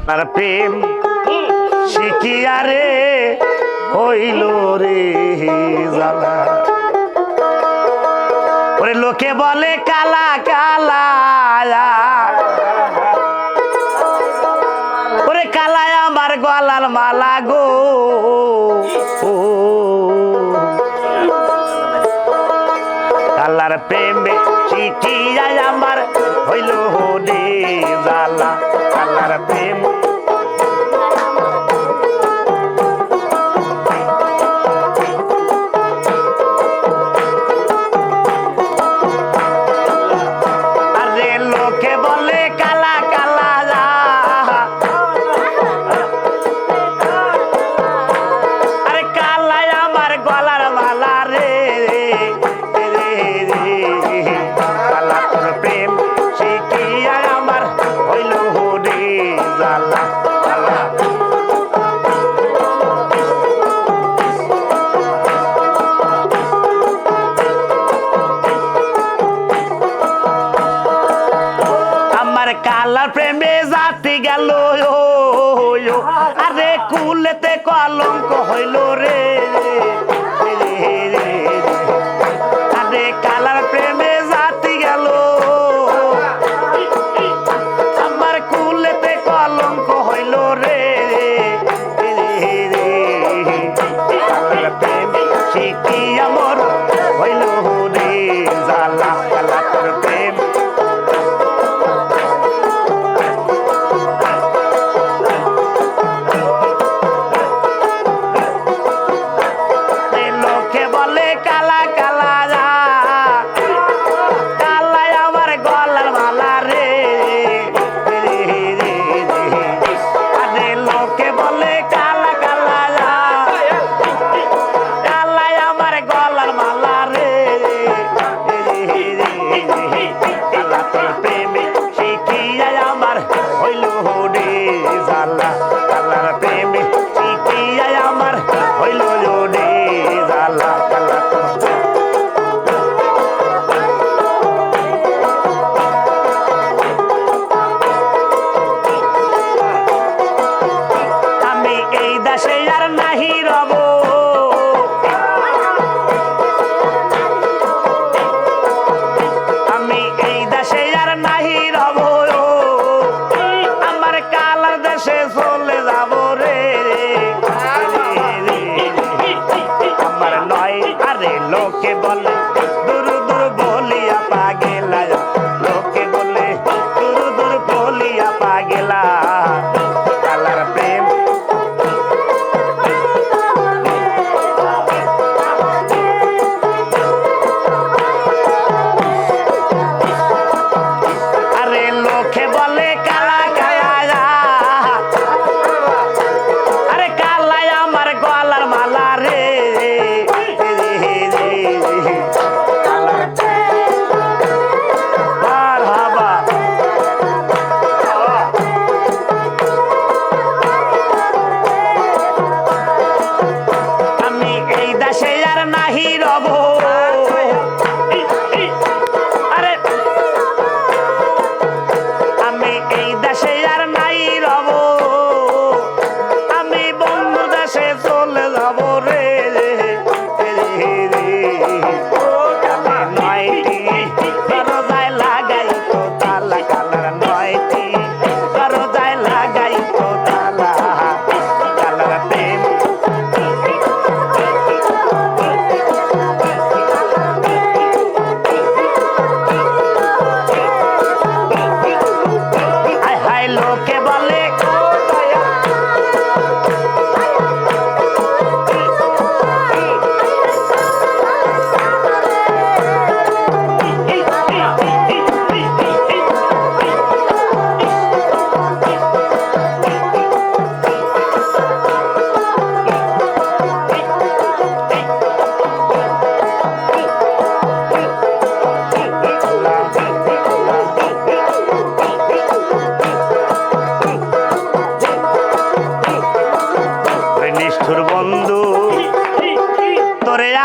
তার প্রেম শিখিয়া রে হইল রে জ্বালা। ওরে লোকে বলে কালা কালা, ওরে কালায় আমার গলার মালা গো। কালার প্রেমে শিখিয়া আমার হইল রে জ্বালা। কালার প্রেম কালার প্রেমে জাতি গেল আরে কুলেতে কলঙ্ক হইল রে। আরে কালার প্রেমে জাতি গেল আমার কুলেতে কলঙ্ক হইল রে। কালার প্রেমে শিখিয়া মোর হইল রে জ্বালা। কালার প্রেম লোকে বলে দূর দূর বলিয়া পাগেলা, লোকে বলে দূর দূর বলিয়া পাগেলা। কালার প্রেম আরে লোকে বলে কালা কালা, আরে কালাই আমার গলার মালা রে।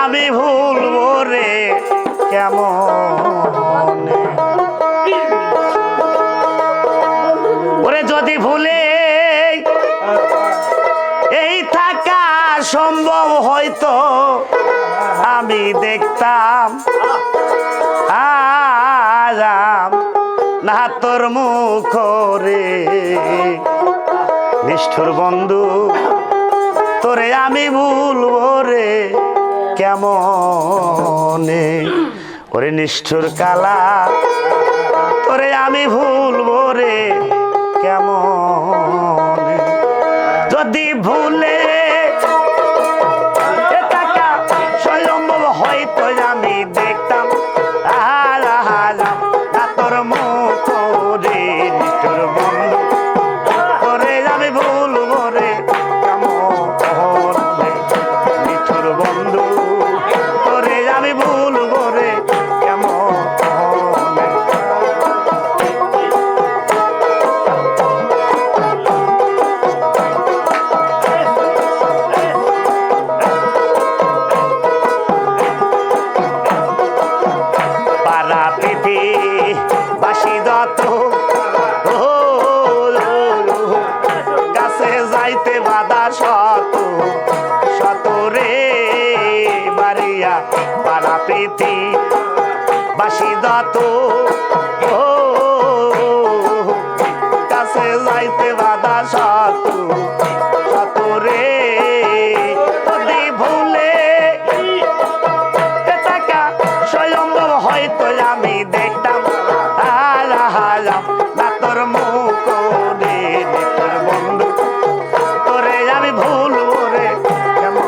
আমি ভুলবো রে কেমন ওরে যদি ভুলে সম্ভব হয়তো আমি দেখতাম আরাম না তোর মুখ রে নিষ্ঠুর বন্ধু তোরে আমি ভুলবো রে কেমনে ওরে নিষ্ঠুর কালা তোরে আমি ভুলবো রে কেমনে যদি ভুলে সম্ভব হয়তো আমি দেখতাম না তোর মুখ রে নিষ্ঠুর বন্ধু তোরে আমি ভুলবো রে কেমনে নিষ্ঠুর বন্ধু তোরে আমি ভুলবো রে কেমনে পাড়া পেতে বাসি যত কাছে যাইতে বাধা শত শত রে বাড়িয়া পাড়া পেতে বাসি যত কাছে যাইতে বাধা শত শত রে যদি ভুলে স্বয়ম্ভব হয়তো আমি দেখতাম না তোর মুখ রে তোর বন্ধু তোরে আমি ভুলবো রে কেমন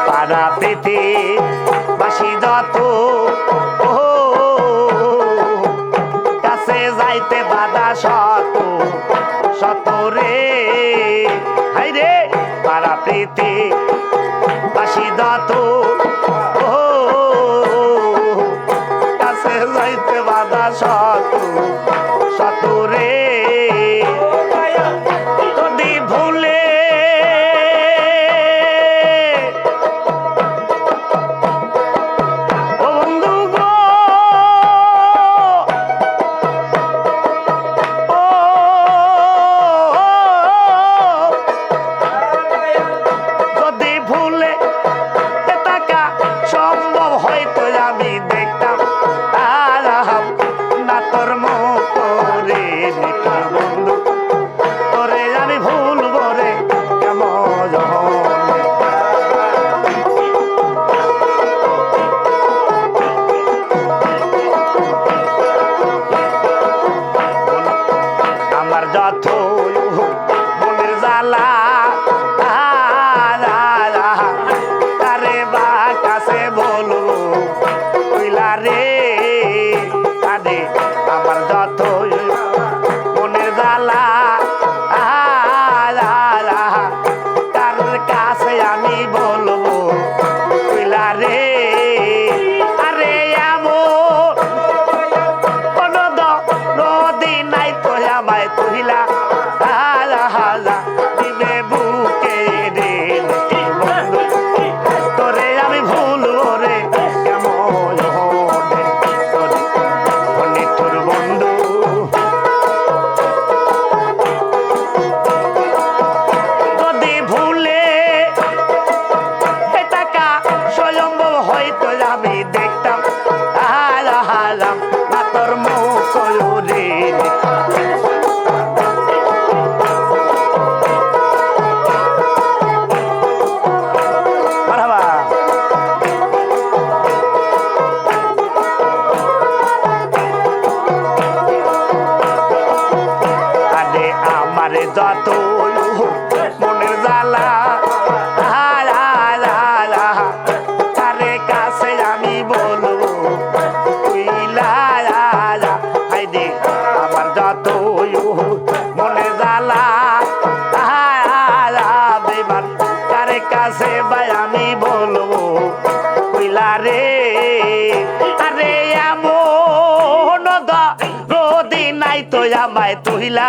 পাড়া পেতে বাসি যত যাইতে বাধা শত শত রে হাই রে পাড়া প্রীতি বাসি যত কাছে যাইতে বাধা শত শত রে যদি ভুলে সম্ভব হয়তো আমি দেখতাম না তোর মুখ রে নিষ্ঠুর বন্ধু তোরে আমি ভুলবো রে কেমন আমার যত মনের জ্বালা কাছে বলো কইলা রে কাঁদে আমার যত মনের জ্বালা কার কাছে আমি বলবো কইলা রে আরে এমন কোনো নদী নাই তো আমায় কইলা দিবে বুকে রে বন্ধু তোরে আমি ভুলবো রে কেমন নিষ্ঠুর বন্ধু যদি ভুলে টাকা স্বয়ম্ভব হয়তো আমি দেখতাম না তোর মুখ রে আমারে যত মনের জ্বালা কারে কাছে আমি বলবো হাইদে আমার যত মনের জ্বালা বেবার কারে কাছে ভাই আমি বলবো কইলা রে আরে এমন রোদি নাই তো আমায় তুহিলা